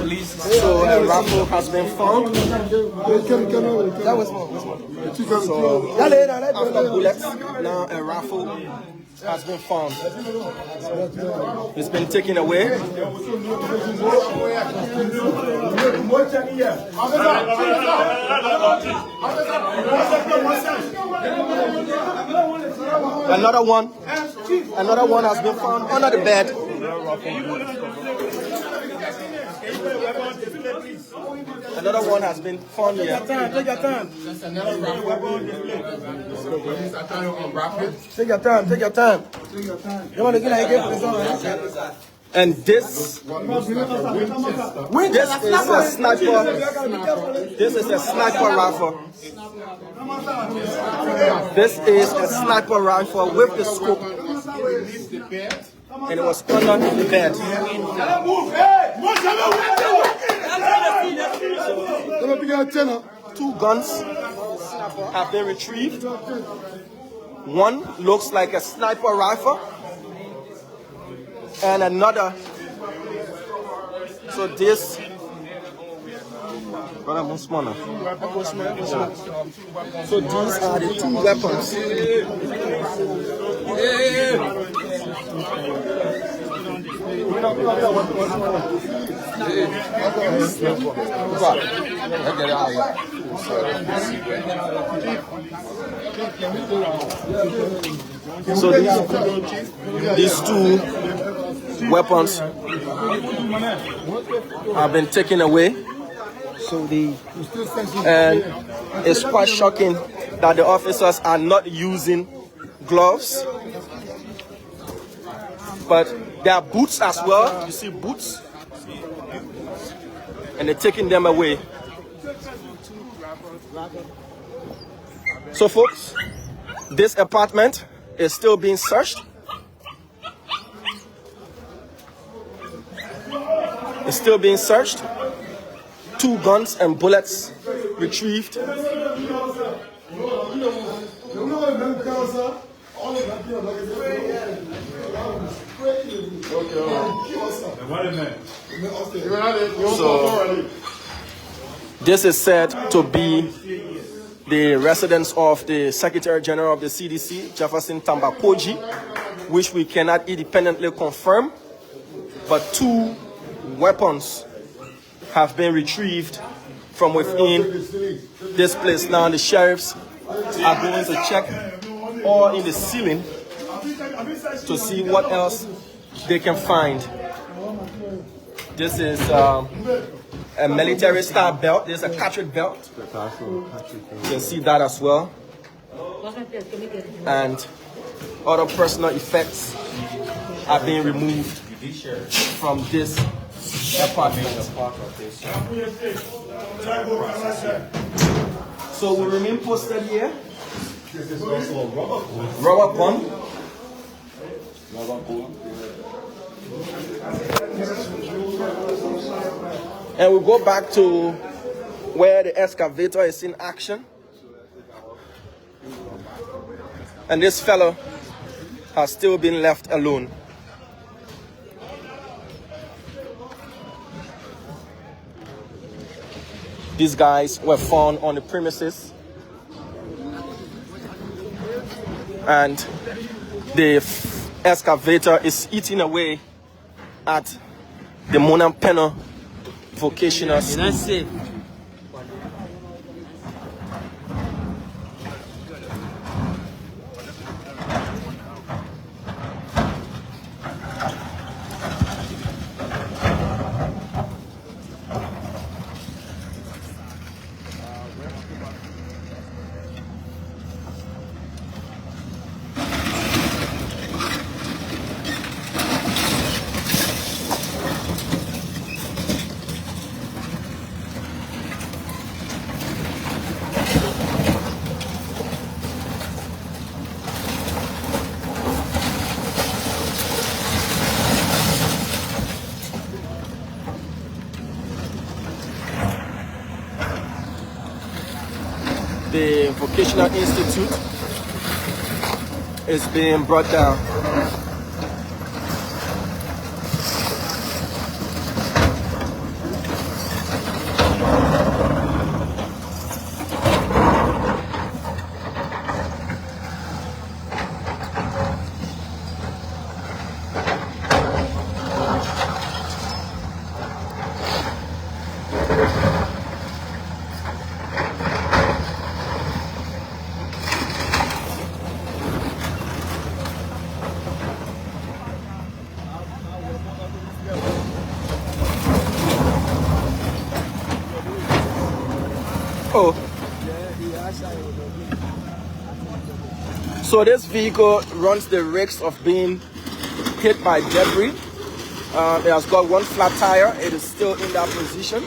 So a rifle has been found. That was one. So after bullets, now a rifle has been found. It's been taken away. Another one has been found under the bed. Another one has been found here. Take your time. You want to get again? And this is a sniper. This is a sniper rifle. This is a sniper rifle with the scope. And it was under the bed. Two guns have been retrieved. One looks like a sniper rifle, and another. So this. So these are the two weapons. So these two weapons have been taken away. And it's quite shocking that the officers are not using gloves, but there are boots as well. You see boots, and they're taking them away. So folks, this apartment is still being searched. It's still being searched. 2 guns and bullets retrieved. So this is said to be the residence of the Secretary General of the CDC, Jefferson Tambakoji, which we cannot independently confirm, but 2 weapons have been retrieved from within this place. Now the sheriffs are going to check all in the ceiling to see what else they can find. This is a military style belt. There's a cartridge belt. You can see that as well. And other personal effects are being removed from this apartment. So we remain posted here. This is also a rubber gun. And we go back to where the excavator is in action. And this fellow has still been left alone. These guys were found on the premises, and the excavator is eating away at the Monapeno Vocational School. The Vocational Institute is being brought down. Oh, so this vehicle runs the risk of being hit by debris. It has got one flat tire. It is still in that position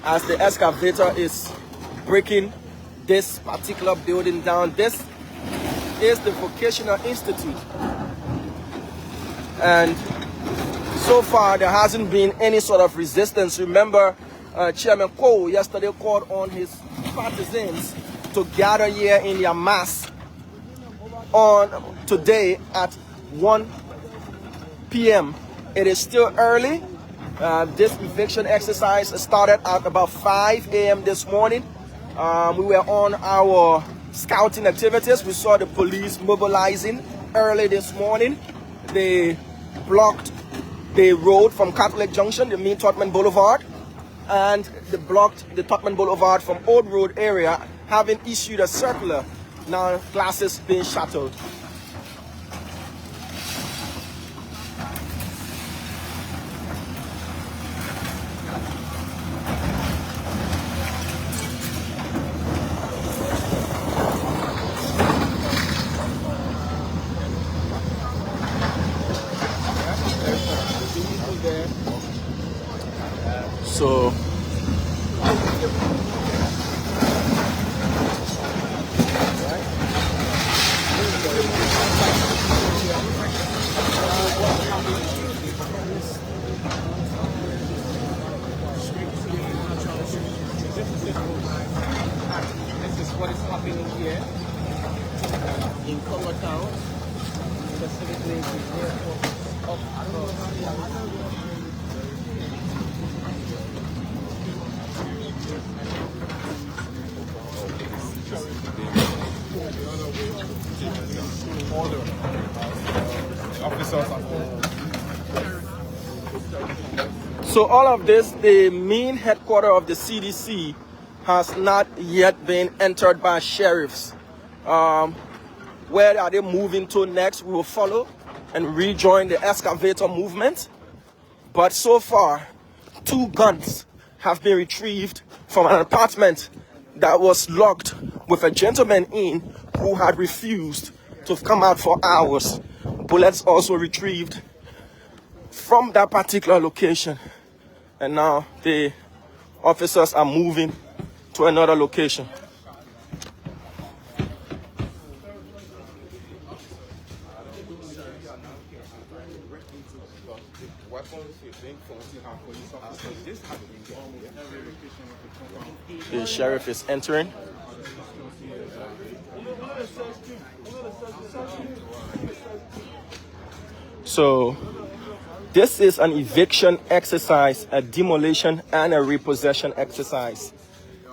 as the excavator is breaking this particular building down. This is the Vocational Institute, and so far there hasn't been any sort of resistance. Remember, Chairman Cole yesterday called on his partisans to gather here in their mass on today at 1 p.m. It is still early. This eviction exercise started at about 5 a.m. this morning. We were on our scouting activities. We saw the police mobilizing early this morning. They blocked the road from Catholic Junction, the main Totman Boulevard, and they blocked the Totman Boulevard from Old Road area, having issued a circular. Now classes being shuttled. So this is what is happening here in Kangar-Lawrence, specifically the airport of So all of this, the main headquarters of the CDC has not yet been entered by sheriffs. Where are they moving to next? We will follow and rejoin the excavator movement. But so far, 2 guns have been retrieved from an apartment that was locked with a gentleman in who had refused to come out for hours. Bullets also retrieved from that particular location. And now the officers are moving to another location. The sheriff is entering. So this is an eviction exercise, a demolition and a repossession exercise.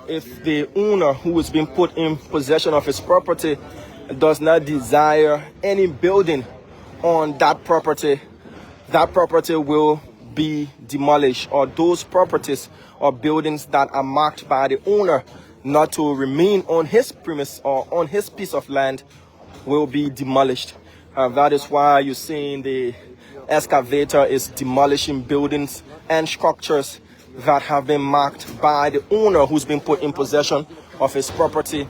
If the owner who is being put in possession of his property does not desire any building on that property will be demolished, or those properties or buildings that are marked by the owner not to remain on his premise or on his piece of land will be demolished. That is why you're seeing the excavator is demolishing buildings and structures that have been marked by the owner who's been put in possession of his property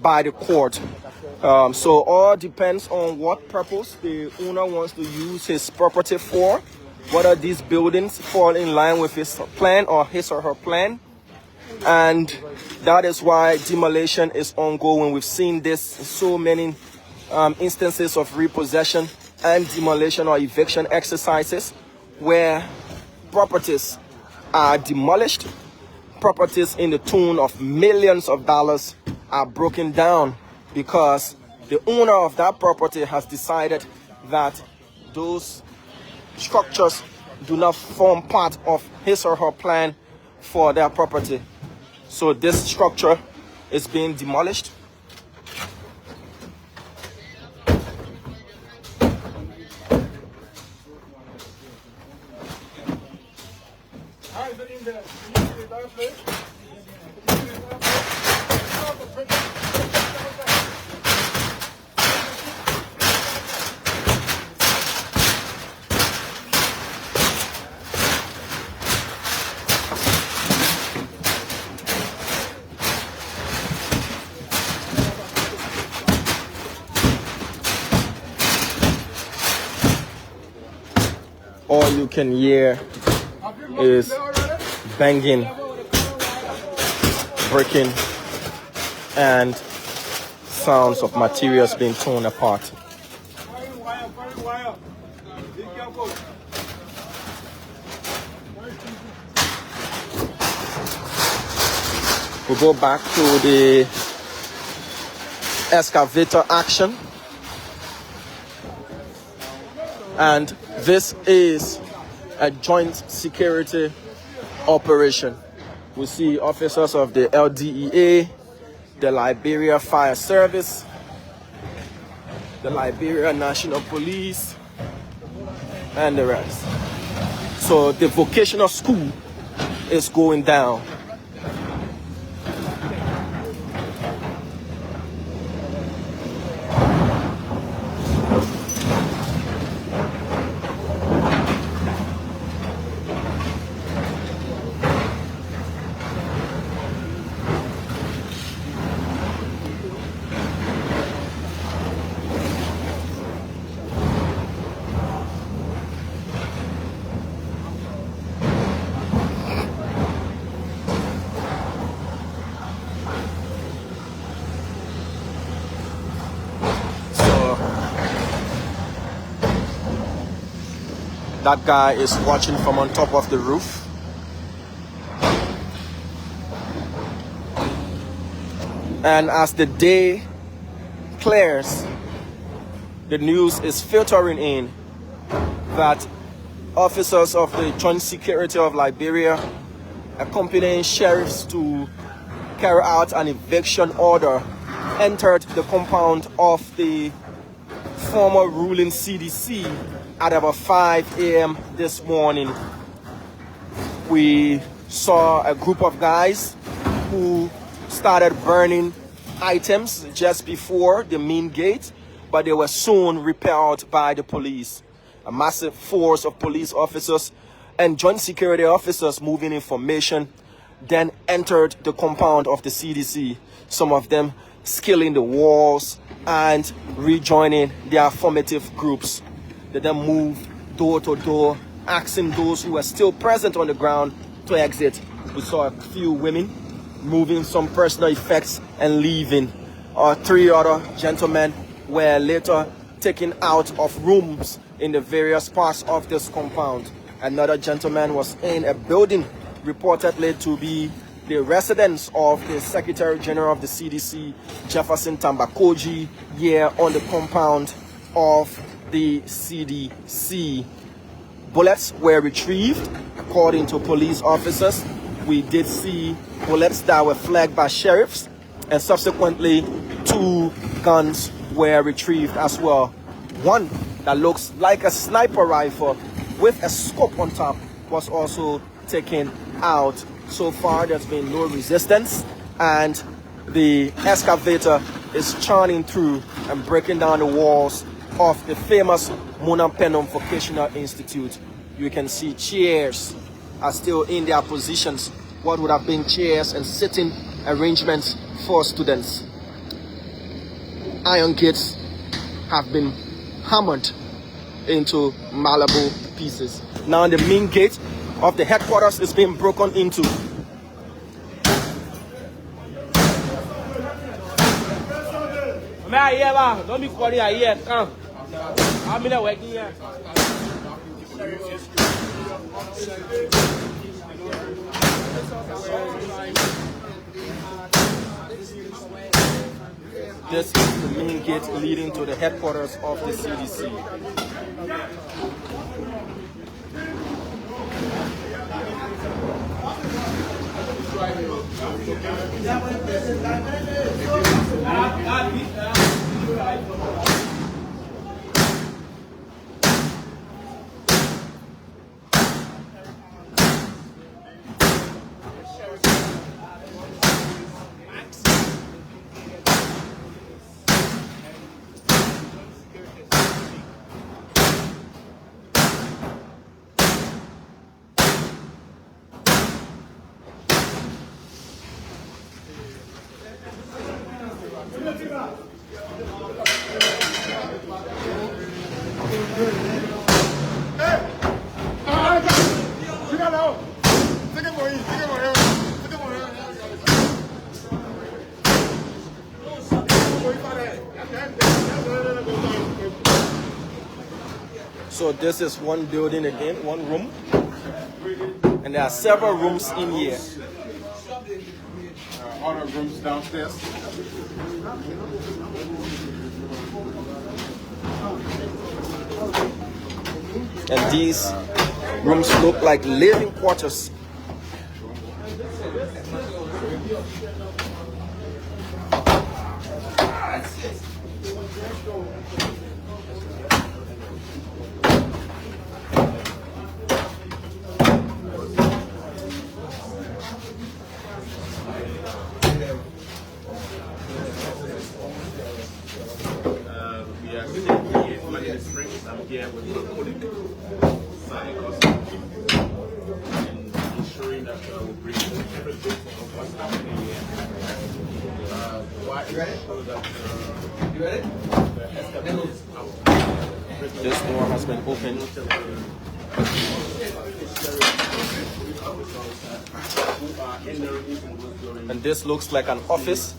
by the court. So all depends on what purpose the owner wants to use his property for, whether these buildings fall in line with his plan or his or her plan. And that is why demolition is ongoing. We've seen this in so many instances of repossession and demolition or eviction exercises where properties are demolished, properties in the tune of millions of dollars are broken down because the owner of that property has decided that those structures do not form part of his or her plan for their property. So this structure is being demolished. all you can hear is banging, breaking, and sounds of materials being torn apart. We go back to the excavator action, and this is a joint security operation. We see officers of the LDEA, the Liberia Fire Service, the Liberia National Police, and the rest. So the vocational school is going down. That guy is watching from on top of the roof. And as the day clears, the news is filtering in that officers of the Joint Security of Liberia, accompanying sheriffs to carry out an eviction order, entered the compound of the former ruling CDC at about 5 a.m. this morning. We saw a group of guys who started burning items just before the main gate, but they were soon repelled by the police. A massive force of police officers and joint security officers moving in formation then entered the compound of the CDC, some of them scaling the walls and rejoining their formative groups. They then moved door to door, asking those who were still present on the ground to exit. We saw a few women moving some personal effects and leaving. 3 other gentlemen were later taken out of rooms in the various parts of this compound. Another gentleman was in a building reportedly to be the residence of the Secretary General of the CDC, Jefferson Tambakoji, here on the compound of the CDC. Bullets were retrieved, according to police officers. We did see bullets that were flagged by sheriffs, and subsequently 2 guns were retrieved as well. One that looks like a sniper rifle with a scope on top was also taken out. So far, there's been no resistance, and the excavator is churning through and breaking down the walls of the famous Monampenom Vocational Institute. You can see chairs are still in their positions. What would have been chairs and sitting arrangements for students. Iron gates have been hammered into malleable pieces. Now the main gate of the headquarters is being broken into. This is the main gate leading to the headquarters of the CDC. So this is one building again, one room. And there are several rooms in here. Other rooms downstairs. And these rooms look like living quarters. We are staying here in Manila Springs. I'm here with my colleague, and ensuring that we'll bring every bit of what's happening here. You ready? The excavator is out. This door has been opened. And this looks like an office.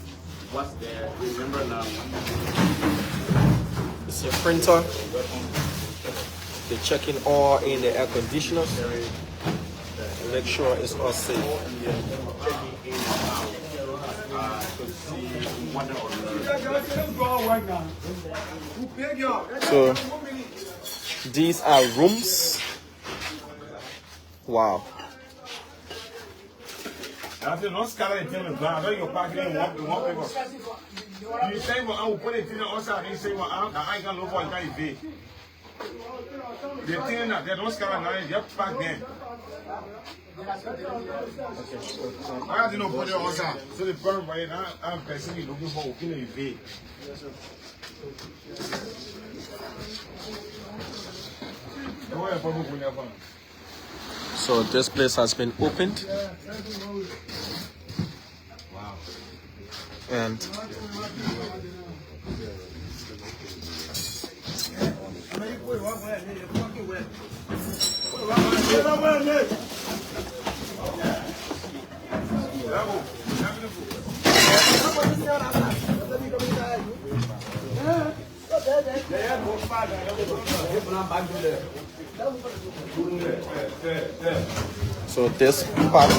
What's there? Remember now. It's a printer. They're checking all in the air conditioners. Make sure it's all safe. So these are rooms. Wow. I said, no scatter it in the ground. I know you're parking in one paper. You say, well, I will put it in the outside. You say, well, I ain't gonna look for it. They're thinking that they don't scatter now. They're parked there. Why did you not put it outside? So the problem by it, I'm personally looking for a killer V. So this place has been opened. Wow. And so this part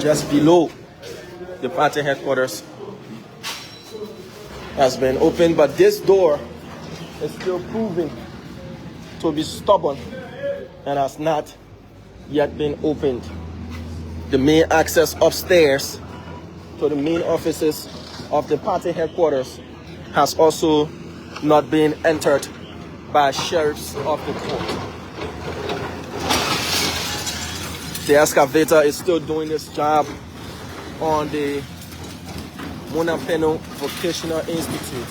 just below the party headquarters has been opened, but this door is still proving to be stubborn and has not yet been opened. The main access upstairs to the main offices of the party headquarters has also not been entered by sheriffs of the court. The excavator is still doing its job on the Monapeno Vocational Institute.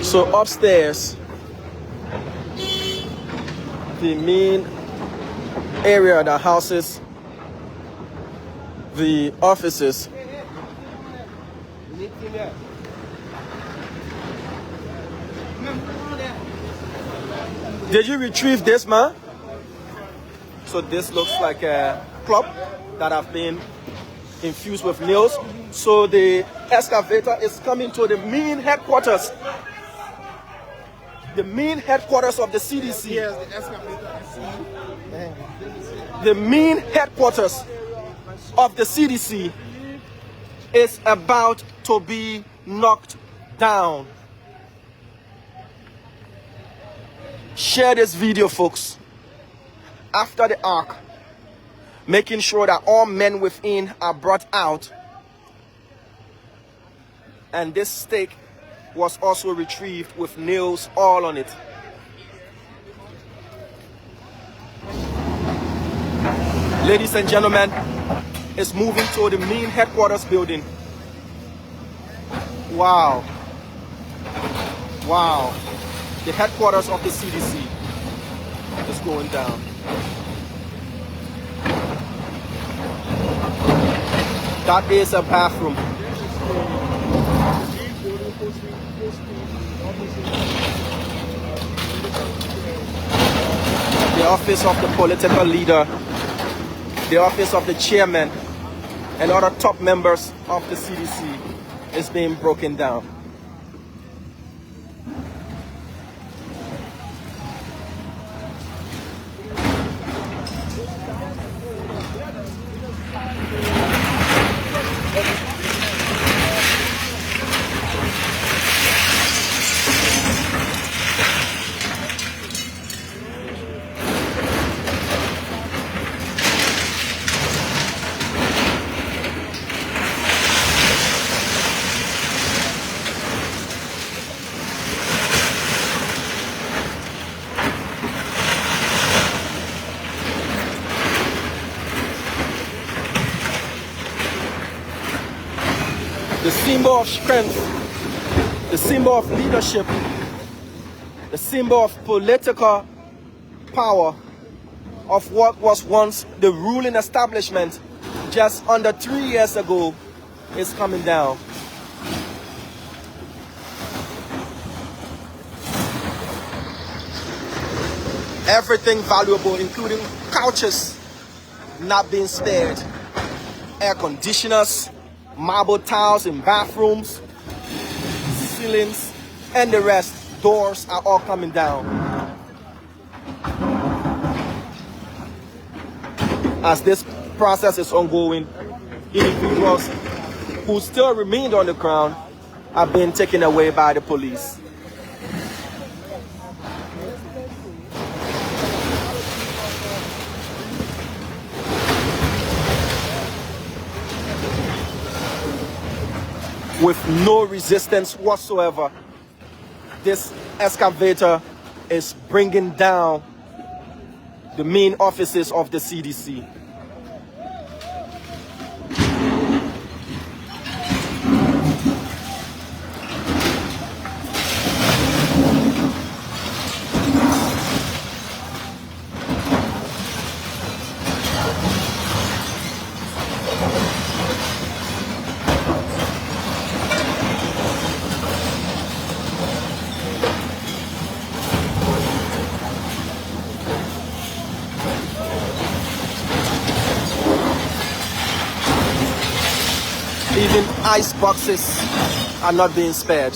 So upstairs, the main area that houses the offices, did you retrieve this, man? So this looks like a club that have been infused with nails. So the excavator is coming to the main headquarters. The main headquarters of the CDC. Yes, the excavator is The main headquarters of the CDC is about to be knocked down. Share this video, folks. After the ark, making sure that all men within are brought out. And this stake was also retrieved with nails all on it. Ladies and gentlemen, it's moving to the main headquarters building. Wow. Wow. The headquarters of the CDC is going down. That is a bathroom. The office of the political leader, the office of the chairman, and other top members of the CDC is being broken down. The symbol of strength, the symbol of leadership, the symbol of political power of what was once the ruling establishment just under 3 years ago is coming down. Everything valuable, including couches, not being spared, air conditioners, marble tiles in bathrooms, ceilings, and the rest. Doors are all coming down. As this process is ongoing, individuals who still remained on the ground are being taken away by the police. With no resistance whatsoever, this excavator is bringing down the main offices of the CDC. Even ice boxes are not being spared.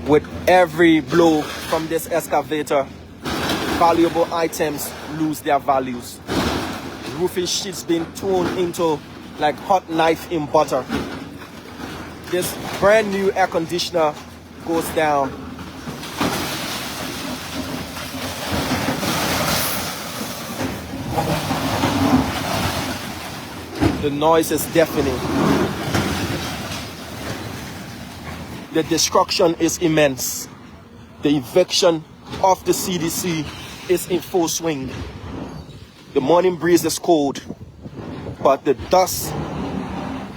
With every blow from this excavator, valuable items lose their values. Roofing sheets being thrown into like hot knife in butter. This brand new air conditioner goes down. The noise is deafening. The destruction is immense. The eviction of the CDC is in full swing. The morning breeze is cold, but the dust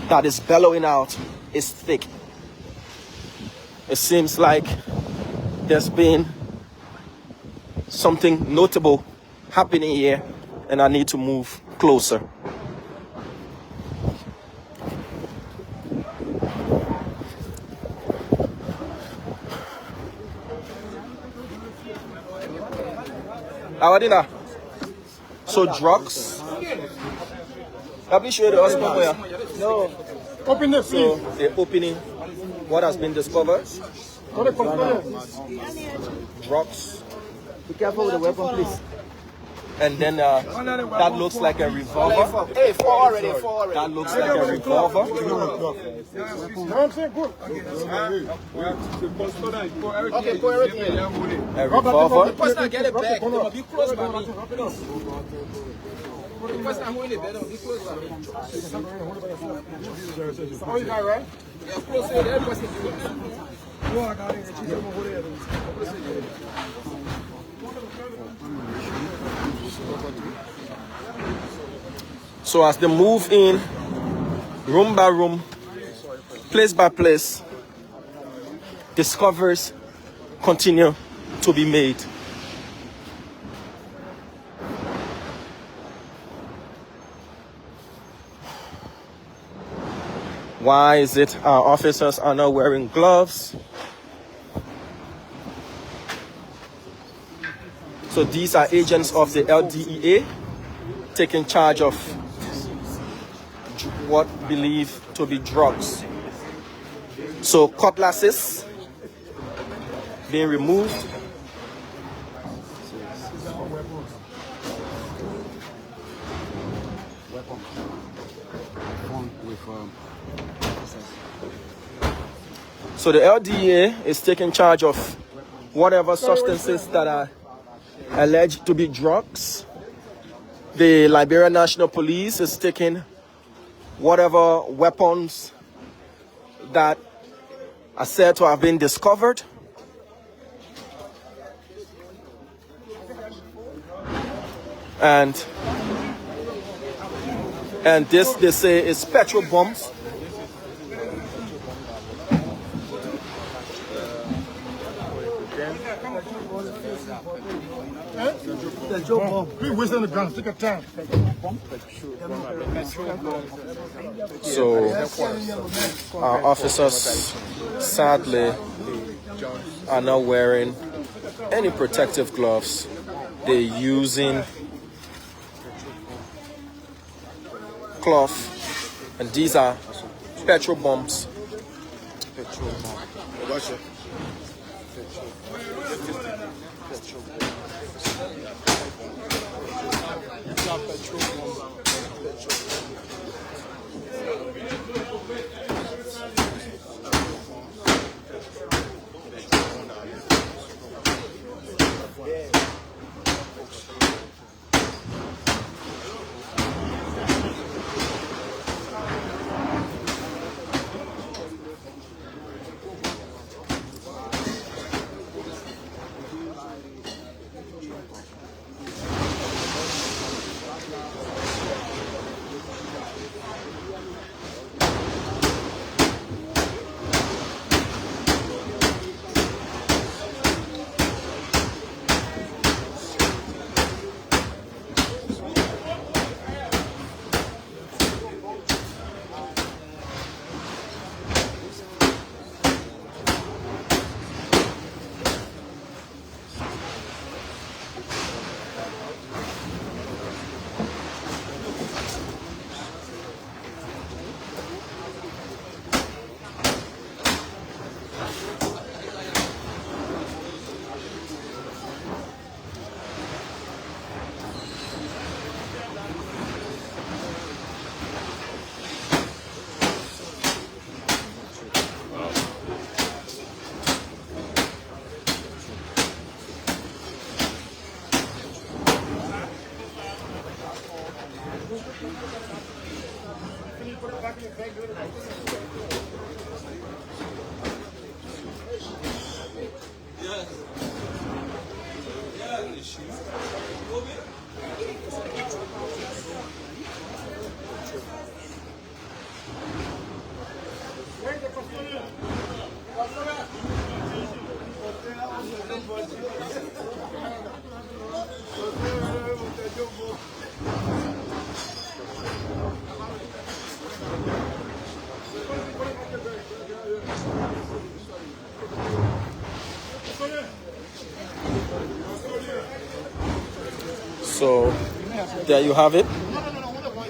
that is bellowing out is thick. It seems like there's been something notable happening here, and I need to move closer. Awadina. So drugs. Have you showed the hospital where? No. Open the So the opening. What has been discovered? drugs. Be careful with the weapon, please. And then that looks like a revolver. Hey, four already. That looks like a revolver. Okay, put everything in. A revolver. The person get it back. They will be close by me. The person I'm holding it better will be close by me. Oh, you got right? Yeah, close to it. Every person do it. So as they move in, room by room, place by place, discoveries continue to be made. Why is it our officers are not wearing gloves? So these are agents of the LDEA taking charge of what believed to be drugs. So cutlasses being removed. So the LDEA is taking charge of whatever substances that are alleged to be drugs. The Liberia National Police is taking whatever weapons that are said to have been discovered. And this, they say, is petrol bombs. We waste on the ground. Take your time. So our officers sadly are not wearing any protective gloves. They're using cloth, and these are petrol bombs. So there you have it.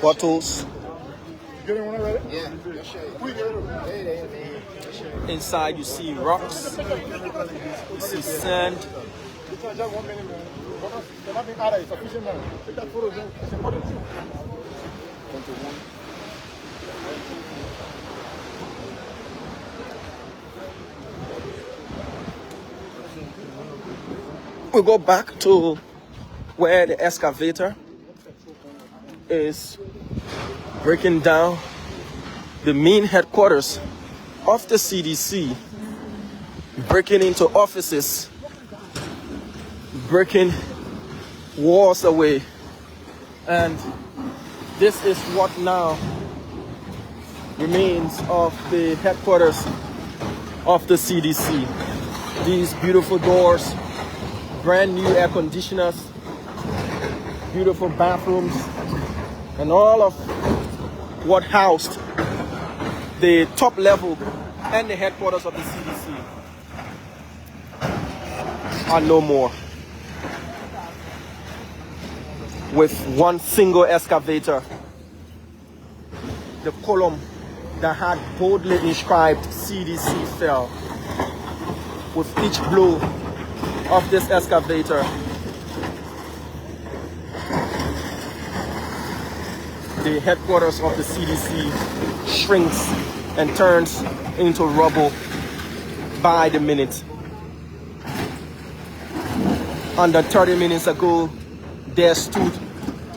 Bottles. You getting one already? Yeah. We get it. Inside you see rocks, you see sand. We go back to where the excavator is breaking down the main headquarters of the CDC, breaking into offices, breaking walls away. And this is what now remains of the headquarters of the CDC. These beautiful doors, brand new air conditioners, beautiful bathrooms, and all of what housed the top level and the headquarters of the CDC are no more. With one single excavator, the column that had boldly inscribed CDC fell. With each blow of this excavator, the headquarters of the CDC shrinks and turns into rubble by the minute. Under 30 minutes ago, there stood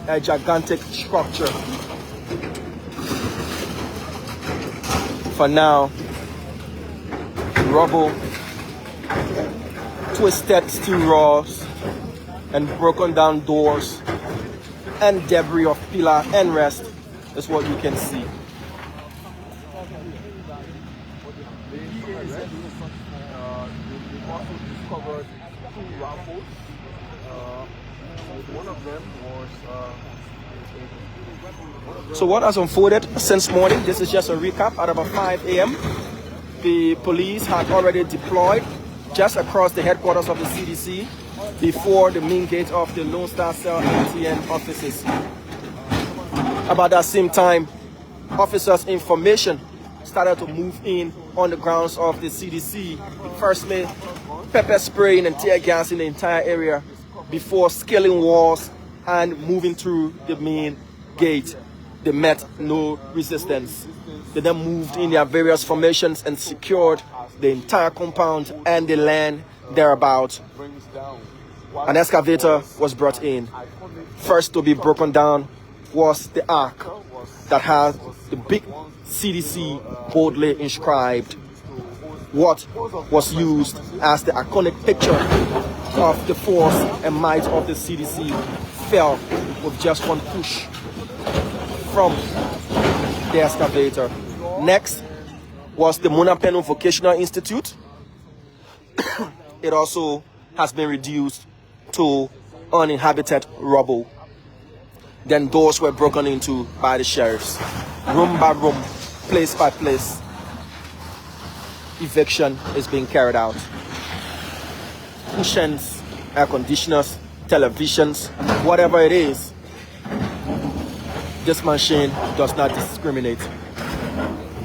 a gigantic structure. For now, rubble, twisted steel rods, and broken down doors, and debris of pillar and rest is what you can see. So what has unfolded since morning? This is just a recap. At about 5 a.m., the police had already deployed just across the headquarters of the CDC before the main gate of the Lone Star Cell ATN offices. About that same time, officers' information started to move in on the grounds of the CDC. Firstly, pepper spraying and tear gas in the entire area before scaling walls and moving through the main gate. They met no resistance. They then moved in their various formations and secured the entire compound and the land thereabout. An excavator was brought in. First to be broken down was the ark that had the big CDC boldly inscribed. What was used as the iconic picture of the force and might of the CDC fell with just one push from the excavator. Next was the Munapenu Vocational Institute. It also has been reduced to uninhabited rubble. Then doors were broken into by the sheriffs. Room by room, place by place, eviction is being carried out. Cushions, air conditioners, televisions, whatever it is, this machine does not discriminate.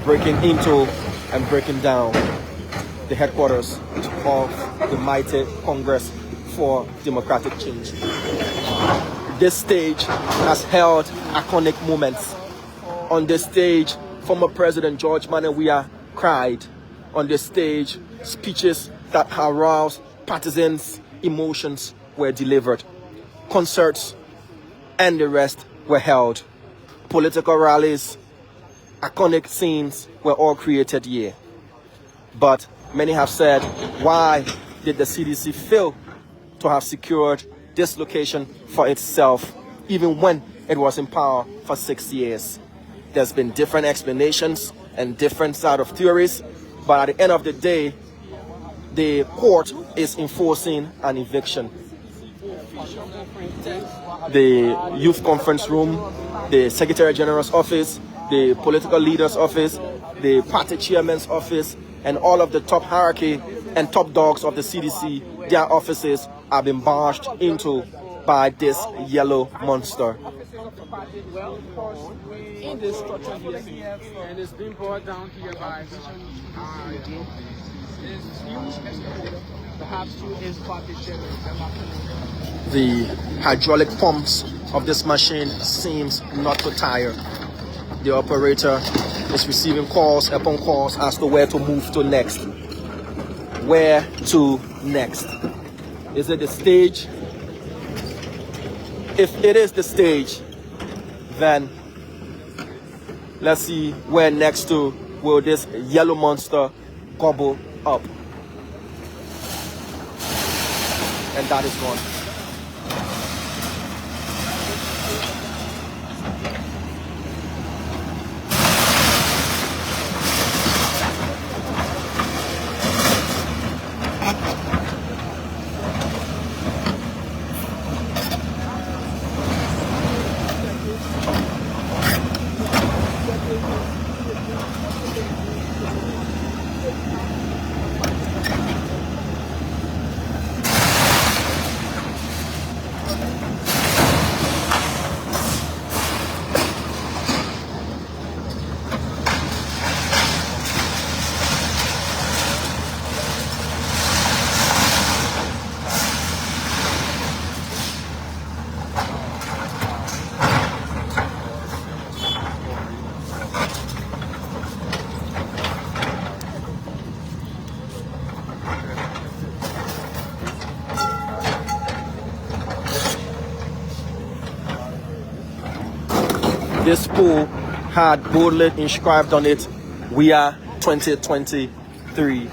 Breaking into and breaking down the headquarters of the mighty Congress for Democratic Change. This stage has held iconic moments. On this stage, former President George Manawia cried. On this stage, speeches that aroused partisans' emotions were delivered. Concerts and the rest were held. Political rallies, iconic scenes were all created here. But many have said, why did the CDC fail to have secured this location for itself, even when it was in power for 6 years? There's been different explanations and different side of theories, but at the end of the day, the court is enforcing an eviction. The youth conference room, the Secretary General's office, the political leader's office, the party chairman's office, and all of the top hierarchy and top dogs of the CDC, their offices have been barged into by this yellow monster. Well, of course, in this structure here, and it's been brought down here by Vision Group. This huge excavator, perhaps through his partition. The hydraulic pumps of this machine seems not to tire. The operator is receiving calls upon calls as to where to move to next. Where to next? Is it the stage? If it is the stage, then let's see where next to will this yellow monster gobble up. And that is gone. This pool had boldly inscribed on it, "We are 2023.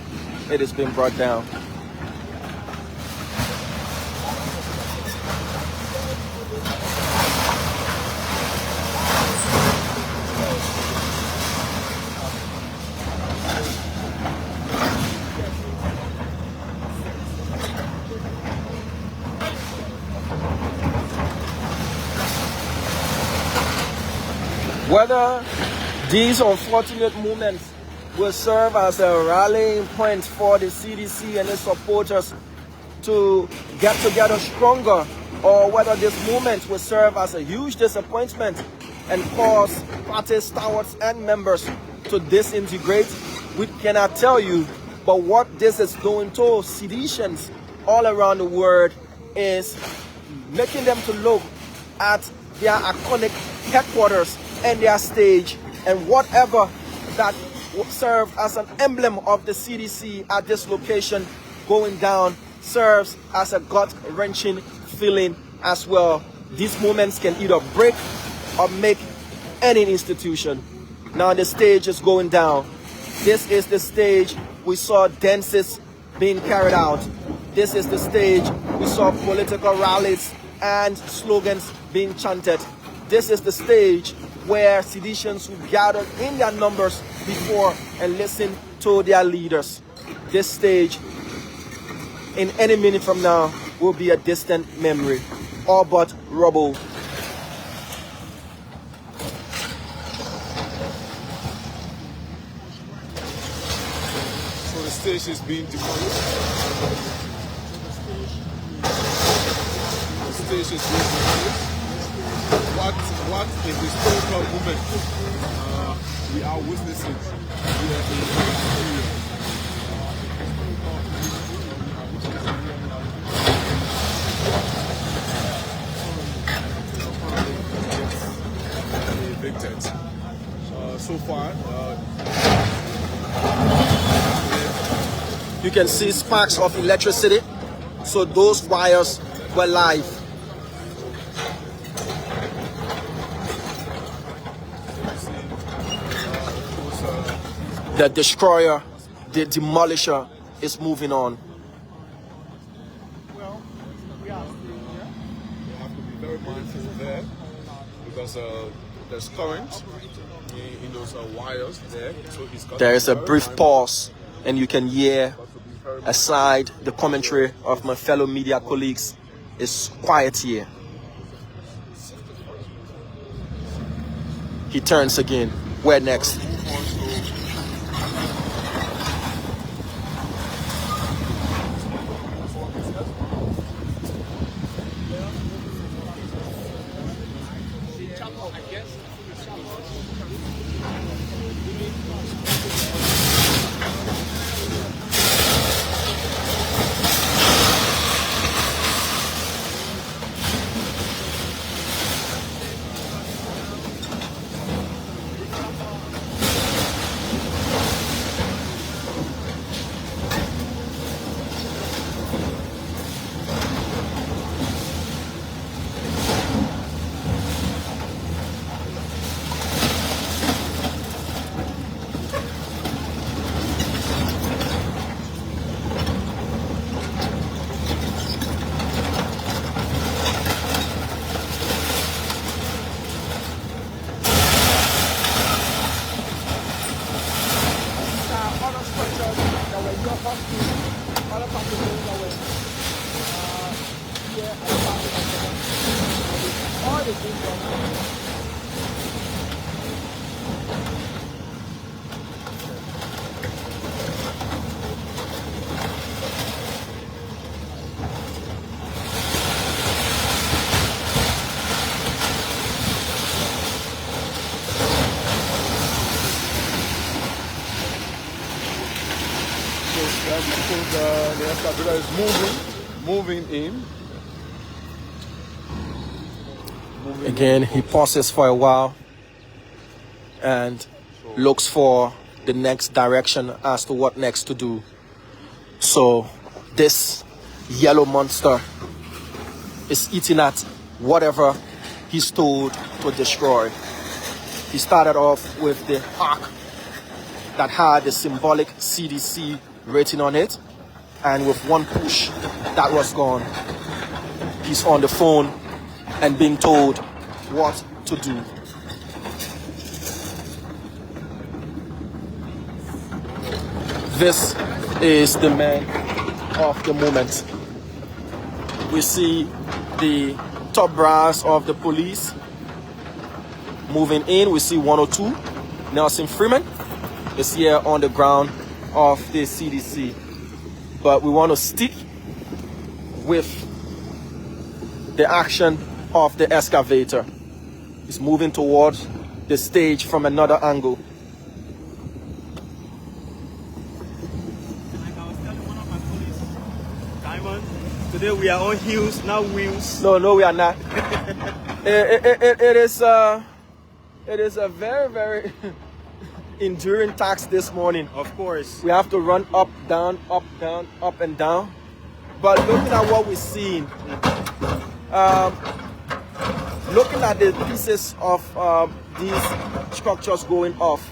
It has been brought down. Whether these unfortunate moments will serve as a rallying point for the CDC and its supporters to get together stronger, or whether this moment will serve as a huge disappointment and cause party stalwarts and members to disintegrate, we cannot tell you. But what this is doing to seditions all around the world is making them to look at their iconic headquarters and their stage, and whatever that served as an emblem of the CDC at this location going down serves as a gut-wrenching feeling as well. These moments can either break or make any institution. Now the stage is going down. This is the stage we saw dances being carried out. This is the stage we saw political rallies and slogans being chanted. This is the stage where seditions will gather in their numbers before and listen to their leaders. This stage, in any minute from now, will be a distant memory, all but rubble. So the stage is being demolished. The stage is being demolished. What is the historical movement we are witnessing here in Liberia? Evicted. So far, you can see sparks of electricity, so those wires were live. The destroyer, the demolisher, is moving on. Well, we are still here. you have to be very mindful there because there's current in those wires there. So it's got There to is be a very brief mindful. pause, and you can hear aside the commentary of my fellow media colleagues. It's quiet here. He turns again. Where next? The excavator is moving in. Again, he pauses for a while and looks for the next direction as to what next to do. So this yellow monster is eating at whatever he's told to destroy. He started off with the ark that had the symbolic CDC rating on it, and with one push that was gone. He's on the phone and being told what to do. This is the man of the moment. We see the top brass of the police moving in. We see 102. Nelson Freeman is here on the ground of the CDC. But we want to stick with the action of the excavator. It's moving towards the stage from another angle. Today we are on heels, now wheels. No, we are not. It is a very, very enduring task this morning. Of course. We have to run up, down, up and down. But looking at what we're seeing, looking at the pieces of these structures going off,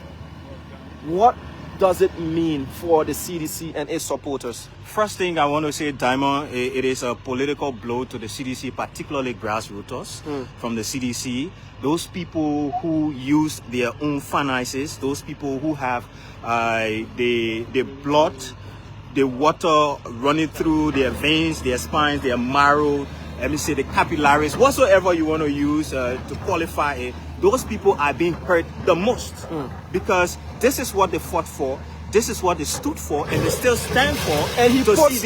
what does it mean for the CDC and its supporters? First thing I want to say, Diamond, it is a political blow to the CDC, particularly grassroots from the CDC. Those people who use their own finances, those people who have the blood, the water running through their veins, their spines, their marrow, let me say the capillaries, whatsoever you want to use to qualify it, those people are being hurt the most because this is what they fought for. This is what they stood for, and they still stand for. And he puts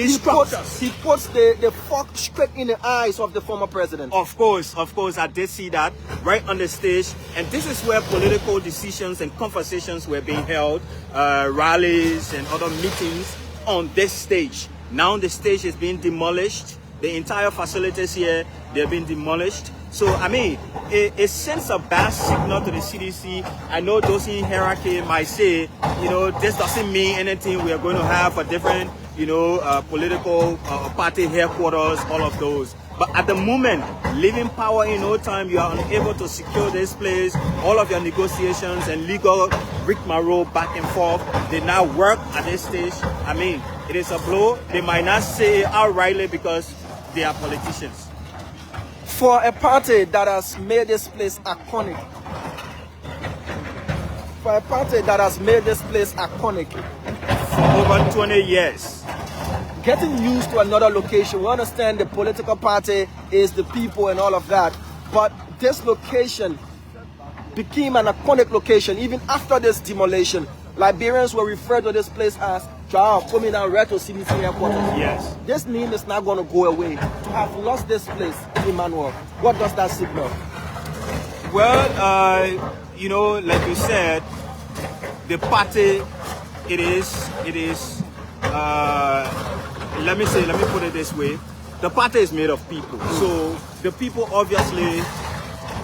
the fork straight in the eyes of the former president. Of course, I did see that right on the stage. And this is where political decisions and conversations were being held, rallies and other meetings on this stage. Now the stage is being demolished. The entire facilities here, they're being demolished. So, I mean, it sends a bad signal to the CDC. I know those in hierarchy might say, you know, this doesn't mean anything. We are going to have a different, political party headquarters, all of those. But at the moment, leaving power in no time, you are unable to secure this place. All of your negotiations and legal rigmarole back and forth, they now work at this stage. I mean, it is a blow. They might not say it outrightly because they are politicians. For a party that has made this place iconic, For over 20 years. Getting used to another location, we understand the political party is the people and all of that, but this location became an iconic location even after this demolition. Liberians were referred to this place as coming down right to CDC headquarters. Yes. This name is not going to go away. To have lost this place, Emmanuel, what does that signal? Well, you know, like you said, the party, it is, let me put it this way. The party is made of people. So the people obviously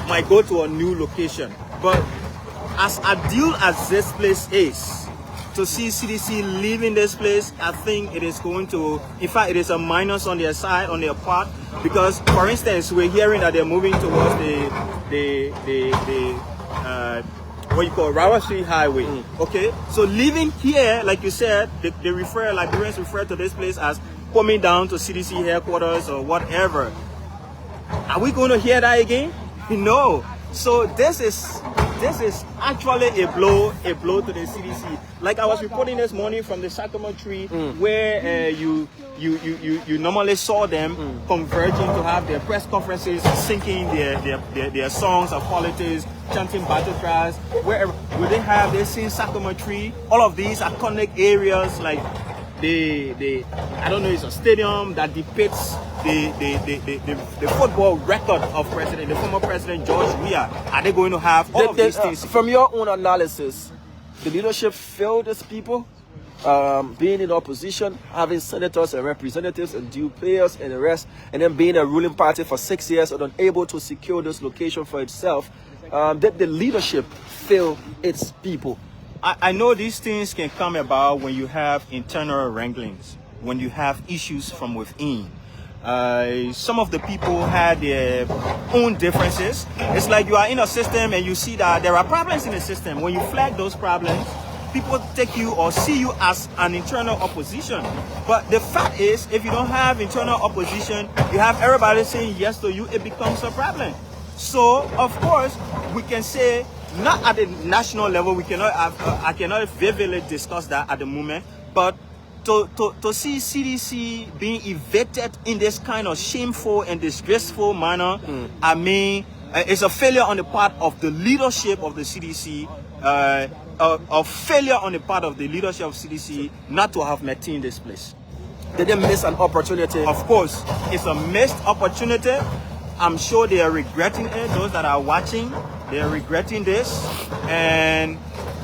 might go to a new location. But as ideal as this place is, to see CDC leaving this place, I think it is going to, in fact, it is a minus on their side, on their part, because, for instance, we're hearing that they're moving towards what you call Rawa Street Highway. Okay, so leaving here, like you said, Liberians refer to this place as coming down to CDC headquarters or whatever. Are we going to hear that again? No. So this is actually a blow to the CDC. Like I was reporting this morning from the Sycamore Tree, where you normally saw them converging to have their press conferences, singing their songs of politics, chanting battle cries. Wherever will they sing Sycamore Tree? All of these iconic areas, like I don't know, it's a stadium that depicts the football record of the former president George Weah. Are they going to have all of these things? From your own analysis, the leadership failed its people, being in opposition, having senators and representatives and due players and the rest, and then being a ruling party for 6 years and unable to secure this location for itself. Did the leadership fail its people? I know these things can come about when you have internal wranglings, when you have issues from within. Some of the people had their own differences. It's like you are in a system and you see that there are problems in the system. When you flag those problems, people take you or see you as an internal opposition. But the fact is, if you don't have internal opposition, you have everybody saying yes to you, it becomes a problem. So, of course, we can say, not at the national level, we cannot I cannot vividly discuss that at the moment, but to see CDC being evicted in this kind of shameful and disgraceful manner, I mean, it's a failure on the part of the leadership of the CDC, a failure on the part of the leadership of CDC not to have maintained this place. Did they miss an opportunity? Of course, it's a missed opportunity. I'm sure they are regretting it. Those that are watching, they are regretting this, and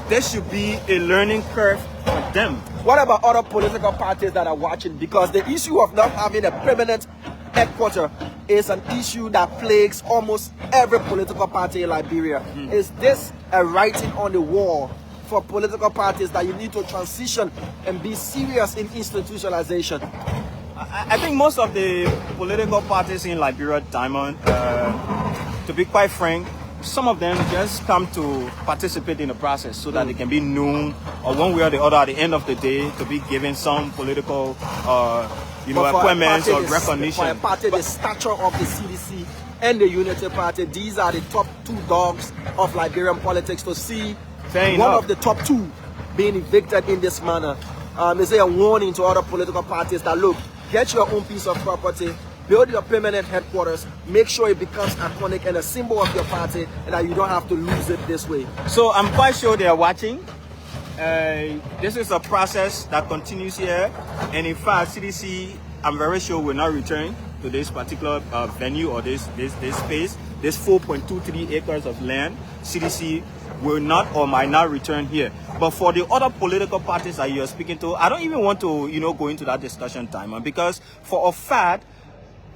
there should be a learning curve for them. What about other political parties that are watching? Because the issue of not having a permanent headquarters is an issue that plagues almost every political party in Liberia. Is this a writing on the wall for political parties that you need to transition and be serious in institutionalization? I think most of the political parties in Liberia, Diamond, to be quite frank, some of them just come to participate in the process so that they can be known, or one way or the other at the end of the day, to be given some political appointments or recognition. For a party the stature of the CDC and the Unity Party, these are the top two dogs of Liberian politics. To see one of the top two being evicted in this manner is a warning to other political parties that, look, get your own piece of property, build your permanent headquarters, make sure it becomes iconic and a symbol of your party, and that you don't have to lose it this way. So I'm quite sure they are watching. This is a process that continues here, and in fact, CDC, I'm very sure, will not return to this particular venue or this space, this 4.23 acres of land. CDC will not or might not return here. But for the other political parties that you're speaking to, I don't even want to, go into that discussion time, because for a fact,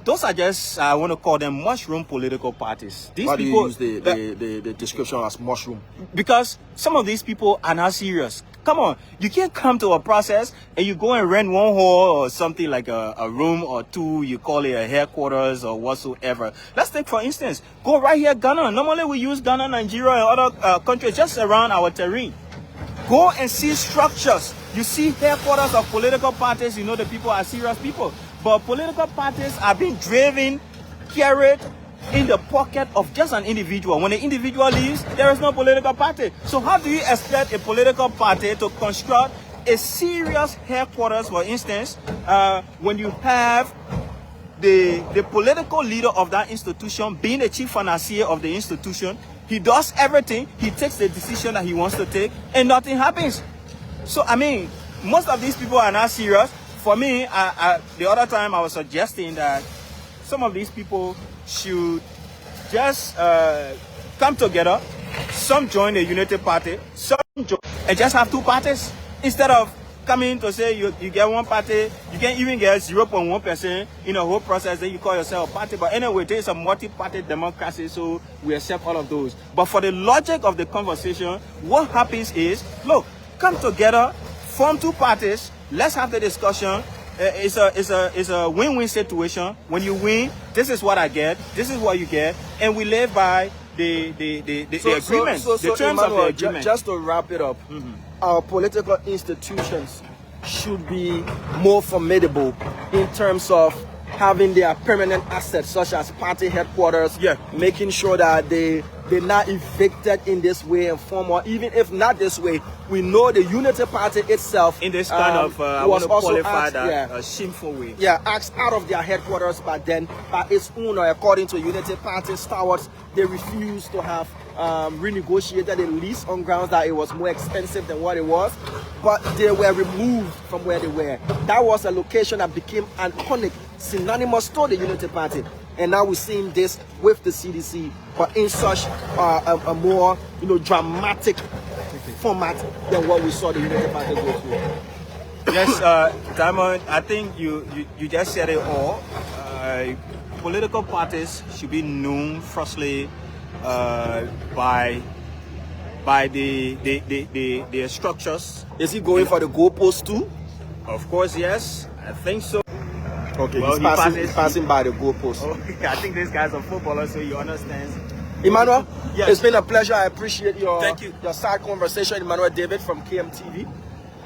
those are just, I want to call them mushroom political parties. These Why people do you use the description as mushroom? Because some of these people are not serious. Come on, you can't come to a process and you go and rent one hall or something like a room or two, you call it a headquarters or whatsoever. Let's take, for instance, go right here, Ghana. Normally we use Ghana, Nigeria, and other countries just around our terrain. Go and see structures. You see headquarters of political parties, you know the people are serious people. But political parties are being driven, carried in the pocket of just an individual. When the individual leaves, there is no political party. So how do you expect a political party to construct a serious headquarters, for instance, when you have the political leader of that institution being the chief financier of the institution? He does everything, he takes the decision that he wants to take, and nothing happens. So, I mean, most of these people are not serious. For me, the other time I was suggesting that some of these people should just come together. Some join the unity party, some join and just have two parties instead of coming to say you get one party. You can even get 0.1% in a whole process. Then you call yourself a party. But anyway, there is a multi-party democracy, so we accept all of those. But for the logic of the conversation, what happens is, look, come together, form two parties. Let's have the discussion. It's a win-win situation. When you win, this is what I get, this is what you get, and we live by the agreement, the terms of the agreement. Just to wrap it up, our political institutions should be more formidable in terms of having their permanent assets, such as party headquarters, making sure that they're not evicted in this way and form, or even if not this way, we know the Unity Party itself in this kind of I want to qualify that a shameful way. Asked out of their headquarters, but then by its own, or according to Unity Party stalwarts, they refused to have renegotiated a lease on grounds that it was more expensive than what it was, but they were removed from where they were. That was a location that became iconic, synonymous to the Unity Party, and now we're seeing this with the CDC, but in such a more dramatic format than what we saw the Unity Party go through. Yes, Diamond, I think you just said it all. Political parties should be known firstly by the structures. Is he going for the goalpost too? Of course, yes. I think so. Okay, well, he's passing by the goalpost. Okay, I think this guy's a footballer, so he understands. Emmanuel, yes. It's been a pleasure. I appreciate your side conversation. Emmanuel David from KMTV,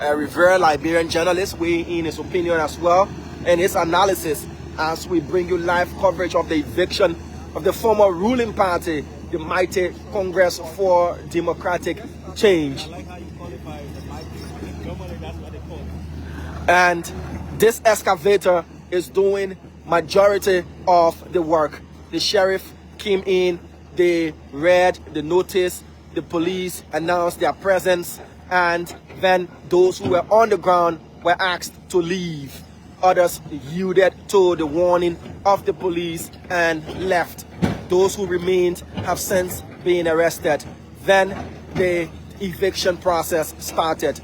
a revered Liberian journalist, weighing in his opinion as well and his analysis as we bring you live coverage of the eviction of the former ruling party, the mighty Congress for Democratic Change. I like how you qualify it, the mighty. Normally that's what they call it. And this excavator is doing majority of the work. The sheriff came in, they read the notice, the police announced their presence, and then those who were on the ground were asked to leave. Others yielded to the warning of the police and left. Those who remained have since been arrested. Then the eviction process started.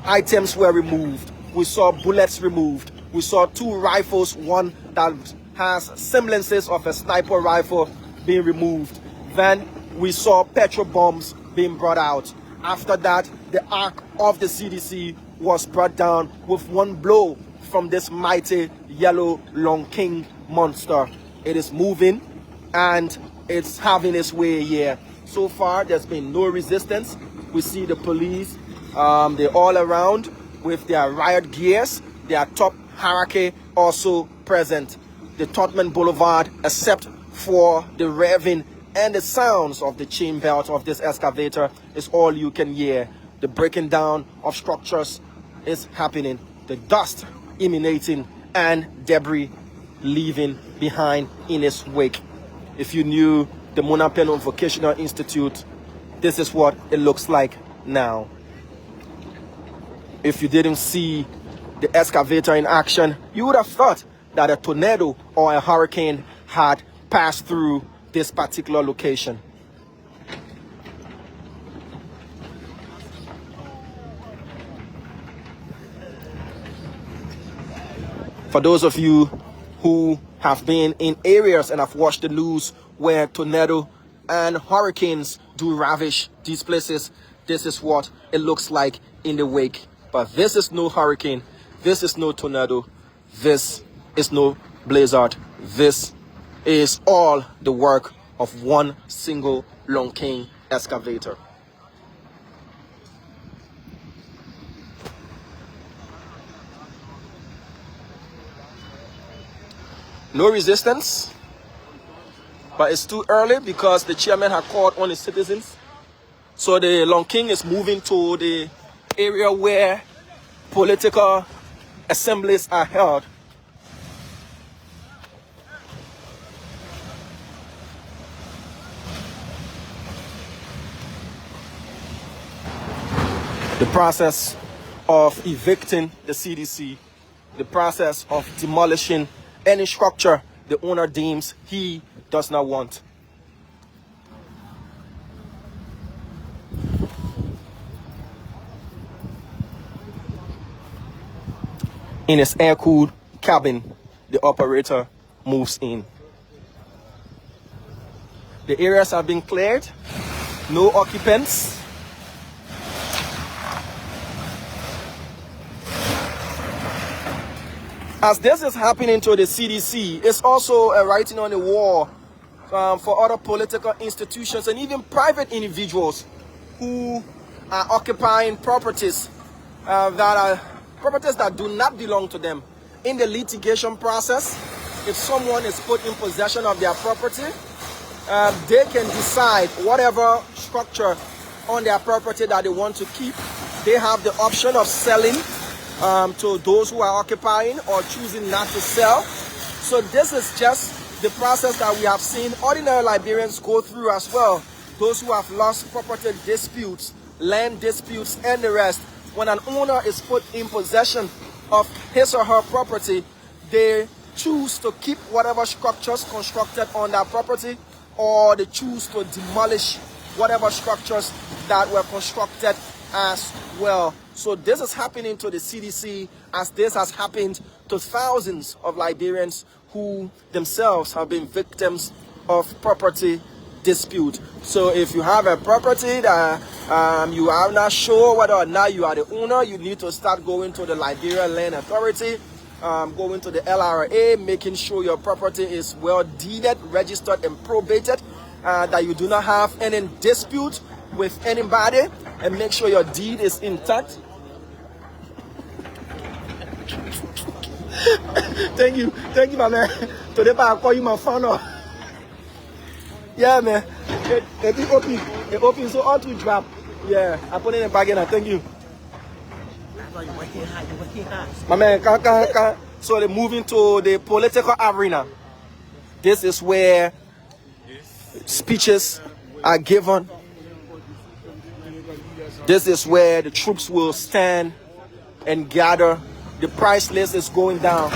Items were removed. We saw bullets removed. We saw two rifles, one that has semblances of a sniper rifle, being removed. Then we saw petrol bombs being brought out. After that, the ark of the CDC was brought down with one blow from this mighty yellow Long King monster. It is moving and it's having its way here. So far, there's been no resistance. We see the police, they're all around with their riot gears, their top hierarchy also present. The Totman Boulevard, except for the revving and the sounds of the chain belt of this excavator, is all you can hear. The breaking down of structures is happening. The dust emanating and debris leaving behind in its wake. If you knew the Monapeno Vocational Institute, this is what it looks like now. If you didn't see the excavator in action, you would have thought that a tornado or a hurricane had passed through this particular location. For those of you who have been in areas and have watched the news where tornado and hurricanes do ravish these places, this is what it looks like in the wake. But this is no hurricane, this is no tornado, this is no blizzard. This is all the work of one single Long King excavator. No resistance, but it's too early because the chairman had called on his citizens. So the Long King is moving to the area where political assemblies are held. The process of evicting the CDC, the process of demolishing any structure the owner deems he does not want. in his air-cooled cabin, the operator moves in. The areas have been cleared, no occupants. As this is happening to the CDC, it's also a writing on the wall for other political institutions and even private individuals who are occupying properties that do not belong to them. In the litigation process, if someone is put in possession of their property, they can decide whatever structure on their property that they want to keep. They have the option of selling to those who are occupying or choosing not to sell. So this is just the process that we have seen ordinary Liberians go through as well. Those who have lost property disputes, land disputes, and the rest. When an owner is put in possession of his or her property, they choose to keep whatever structures constructed on that property, or they choose to demolish whatever structures that were constructed as well. So this is happening to the CDC, as this has happened to thousands of Liberians who themselves have been victims of property dispute. So if you have a property that you are not sure whether or not you are the owner, you need to start going to the Liberia Land Authority, going to the LRA, making sure your property is well deeded, registered, and probated, that you do not have any dispute with anybody, and make sure your deed is intact. Thank you, my man. Today I'll call you my father. Yeah, man. It opens so all to drop. Yeah, I put it in a bag and thank you. My man, so they're moving to the political arena. This is where speeches are given. This is where the troops will stand and gather. The price list is going down.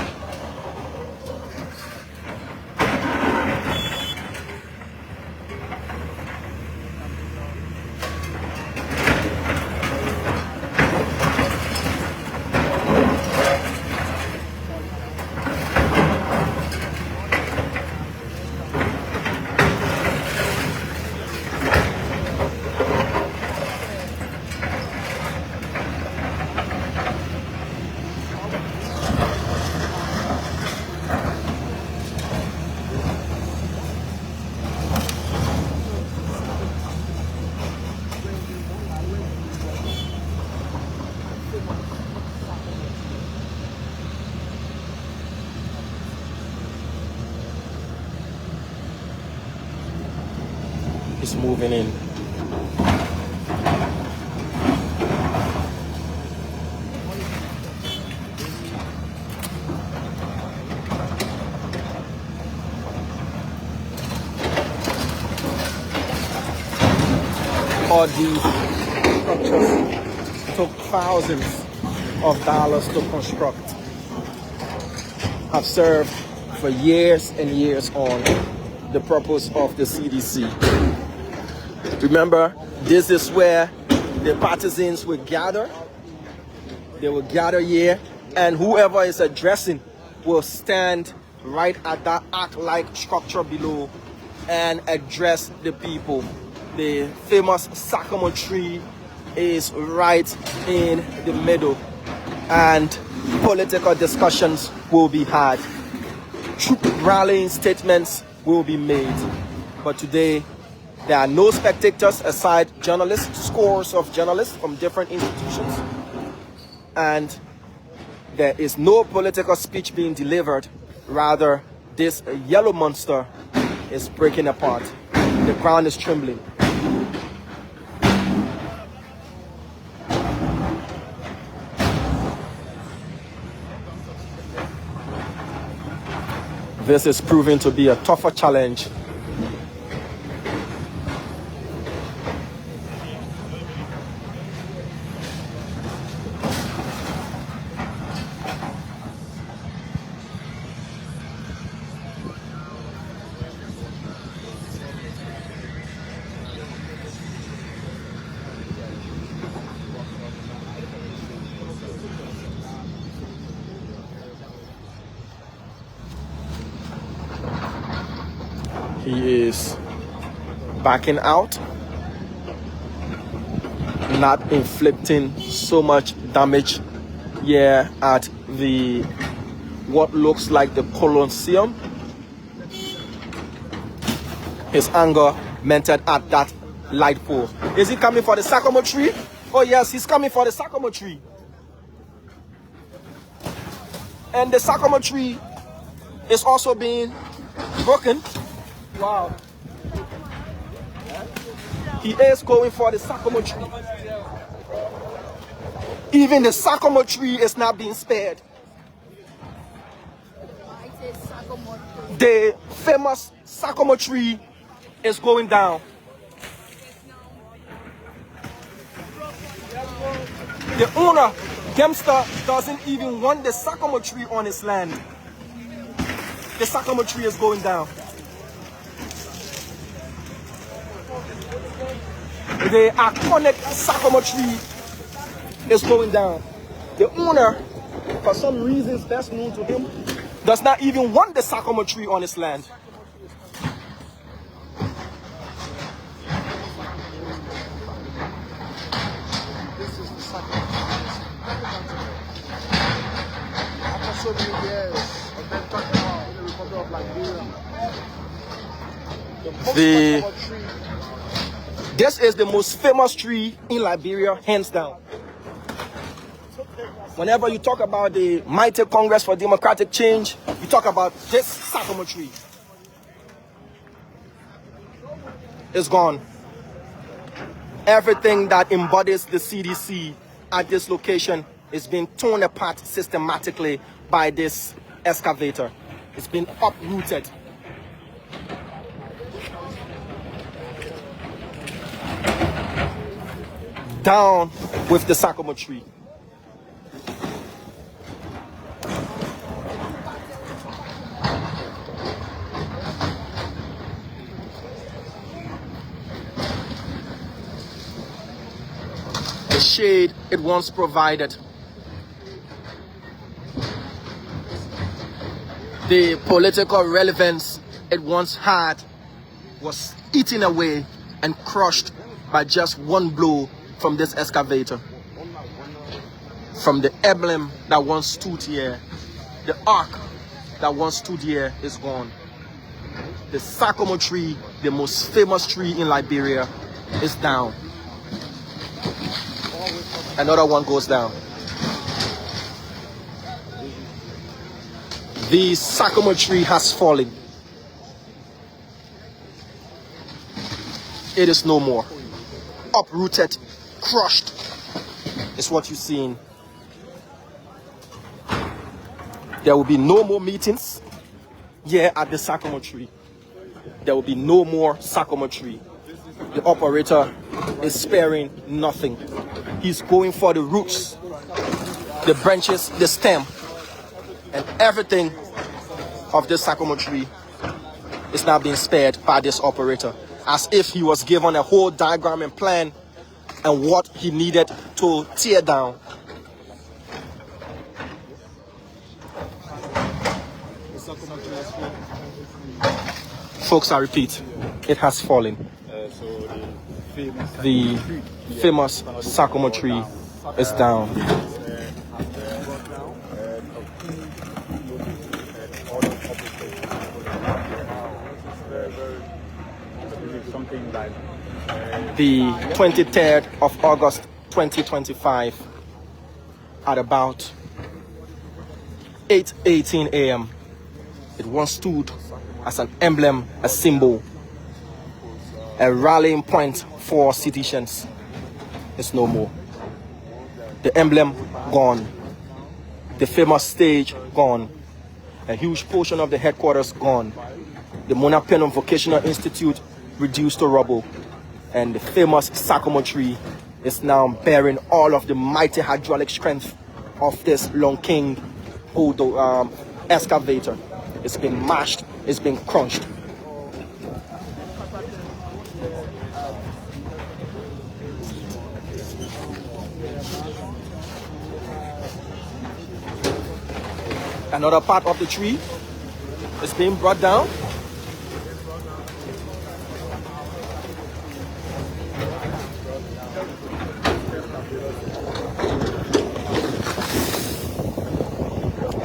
It's moving in. All these structures took thousands of dollars to construct. Have served for years and years on the purpose of the CDC. Remember, this is where the partisans will gather. They will gather here, and whoever is addressing will stand right at that arc-like structure below and address the people. The famous sycamore tree is right in the middle, and political discussions will be had. Troop rallying statements will be made. But today, there are no spectators aside journalists, scores of journalists from different institutions. And there is no political speech being delivered. Rather, this yellow monster is breaking apart. The ground is trembling. This is proving to be a tougher challenge. He is backing out, not inflicting so much damage here at the what looks like the Colosseum. His anger vented at that light pole. Is he coming for the sycamore tree? Oh yes, he's coming for the sycamore tree. And the sycamore tree is also being broken. Wow. He is going for the sycamore tree. Even the sycamore tree is not being spared. The famous sycamore tree is going down. The owner, Dempster, doesn't even want the sycamore tree on his land. The sycamore tree is going down. The iconic sycamore tree is going down. The owner, for some reasons best known to him, does not even want the sycamore tree on his land. This is the sycamore tree. After so many years of them talking about in the Republic of Liberia, this is the most famous tree in Liberia, hands down. Whenever you talk about the mighty Congress for Democratic Change, you talk about this sycamore tree. It's gone. Everything that embodies the CDC at this location is being torn apart systematically by this excavator. It's been uprooted. Down with the sycamore tree. The shade it once provided, the political relevance it once had, was eaten away and crushed by just one blow from this excavator. From the emblem that once stood here, the ark that once stood here is gone. The sycamore tree, the most famous tree in Liberia, is down. Another one goes down. The sycamore tree has fallen. It is no more. Uprooted, crushed is what you're seeing. There will be no more meetings here at the sycamore tree. There will be no more sycamore tree. The operator is sparing nothing. He's going for the roots, the branches, the stem, and everything of this sycamore tree is now being spared by this operator, as if he was given a whole diagram and plan and what he needed to tear down. Folks, I repeat, it has fallen. The famous sycamore tree is down. The 23rd of August 2025 at about 8:18 a.m. it once stood as an emblem, a symbol, a rallying point for citizens. It's no more. The emblem gone. The famous stage gone. A huge portion of the headquarters gone. The Mona Penum Vocational Institute reduced to rubble. And the famous sycamore tree is now bearing all of the mighty hydraulic strength of this Long King excavator. It's been mashed, it's been crunched. Another part of the tree is being brought down.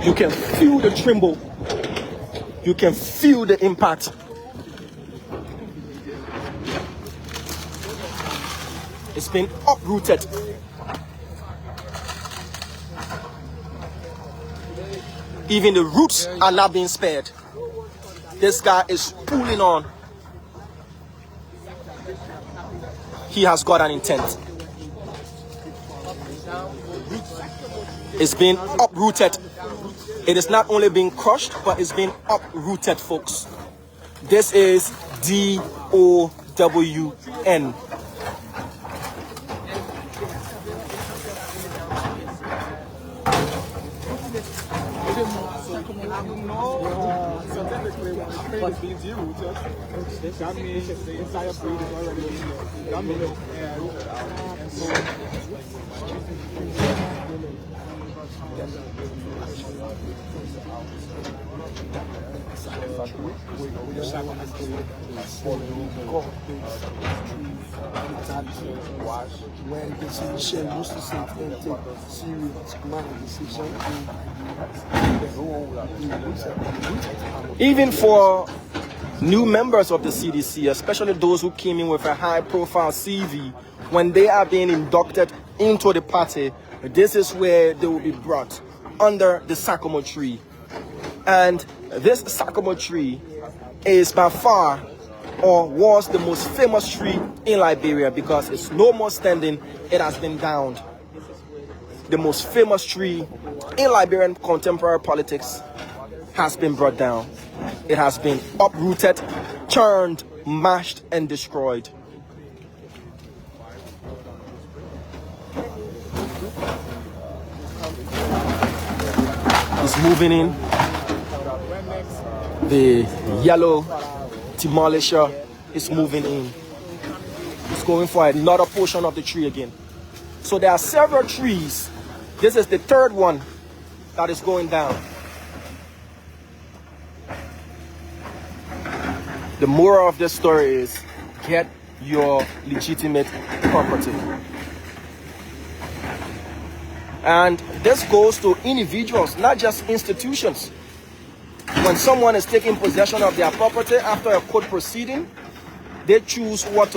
You can feel the tremble. You can feel the impact. It's been uprooted. Even the roots are not being spared. This guy is pulling on. He has got an intent. It's been uprooted. It is not only being crushed, but it's been uprooted, folks. This is DOWN. But being derooted, that means the entire breed is already in here. That means when the decision used to say take serious command decision, even for new members of the CDC, especially those who came in with a high-profile CV, when they are being inducted into the party, this is where they will be brought under the sycamore tree. And this sycamore tree is by far, or was the most famous tree in Liberia, because it's no more standing, it has been downed. The most famous tree in Liberian contemporary politics has been brought down. It has been uprooted, turned, mashed, and destroyed. It's moving in. The yellow demolisher is moving in. It's going for another portion of the tree again. So there are several trees. This is the third one that is going down. The moral of this story is get your legitimate property. And this goes to individuals, not just institutions. When someone is taking possession of their property after a court proceeding, they choose what to